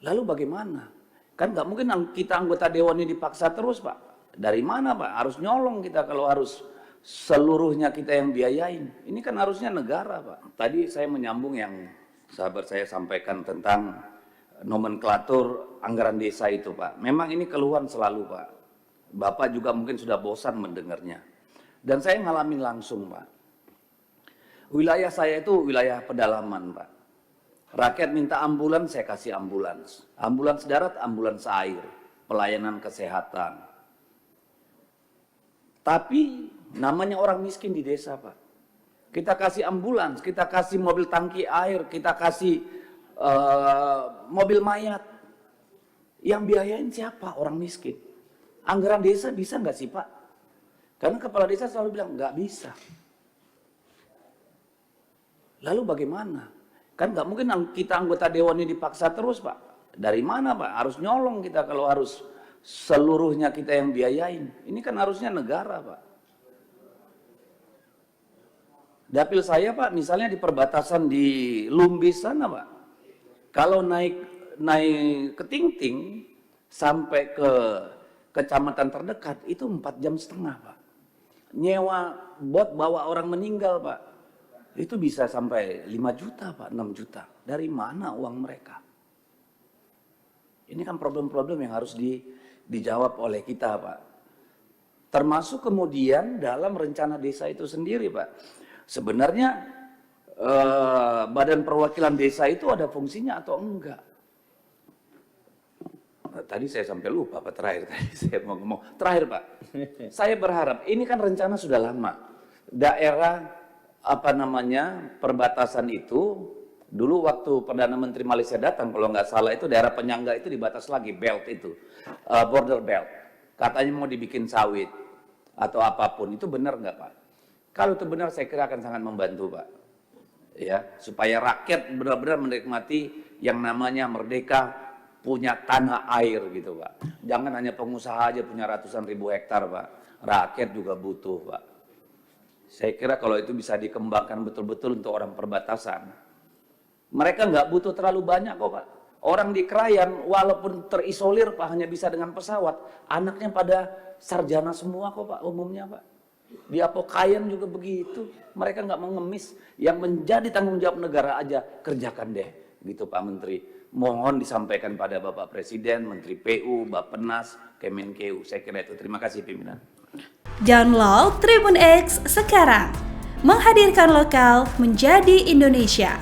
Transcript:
Lalu bagaimana? Kan nggak mungkin kita anggota dewan ini dipaksa terus, Pak. Dari mana, Pak? Harus nyolong kita kalau harus seluruhnya kita yang biayain. Ini kan harusnya negara, Pak. Tadi saya menyambung yang sahabat saya sampaikan tentang nomenklatur anggaran desa itu, Pak. Memang ini keluhan selalu, Pak. Bapak juga mungkin sudah bosan mendengarnya. Dan saya ngalamin langsung, Pak. Wilayah saya itu wilayah pedalaman, Pak. Rakyat minta ambulans, saya kasih ambulans. Ambulans darat, ambulans air. Pelayanan kesehatan. Tapi namanya orang miskin di desa, Pak. Kita kasih ambulans, kita kasih mobil tangki air, kita kasih mobil mayat. Yang biayain siapa? Orang miskin. Anggaran desa bisa nggak sih, Pak? Karena kepala desa selalu bilang nggak bisa. Lalu bagaimana? Kan nggak mungkin kita anggota dewan ini dipaksa terus, Pak. Dari mana, Pak? Harus nyolong kita kalau harus seluruhnya kita yang biayain. Ini kan harusnya negara, Pak. Dapil saya, Pak, misalnya di perbatasan di Lumbis sana, Pak. Kalau naik ke Tingting sampai ke kecamatan terdekat itu 4,5 jam, Pak. Nyewa bot bawa orang meninggal, Pak. Itu bisa sampai 5 juta, Pak, 6 juta. Dari mana uang mereka? Ini kan problem-problem yang harus dijawab oleh kita, Pak. Termasuk kemudian dalam rencana desa itu sendiri, Pak. Sebenarnya badan perwakilan desa itu ada fungsinya atau enggak? Tadi saya sampai lupa, Pak, terakhir tadi saya mau ngomong. Terakhir, Pak. Saya berharap, ini kan rencana sudah lama. Daerah perbatasan itu dulu waktu Perdana Menteri Malaysia datang, kalau nggak salah itu daerah penyangga itu dibatas lagi, belt itu, border belt. Katanya mau dibikin sawit atau apapun, itu benar nggak, Pak? Kalau itu benar, saya kira akan sangat membantu, Pak. Ya, supaya rakyat benar-benar menikmati yang namanya merdeka, punya tanah air gitu, Pak. Jangan hanya pengusaha aja punya ratusan ribu hektar, Pak. Rakyat juga butuh, Pak. Saya kira kalau itu bisa dikembangkan betul-betul untuk orang perbatasan. Mereka nggak butuh terlalu banyak kok, Pak. Orang di Krayan walaupun terisolir, Pak, hanya bisa dengan pesawat. Anaknya pada sarjana semua kok, Pak, umumnya, Pak. Di Apokayan juga begitu. Mereka nggak mau ngemis. Yang menjadi tanggung jawab negara aja, kerjakan deh. Gitu, Pak Menteri. Mohon disampaikan pada Bapak Presiden, Menteri PU, Bappenas, Kemenkeu. Saya kira itu. Terima kasih, pimpinan. Download Tribun X sekarang, menghadirkan lokal menjadi Indonesia.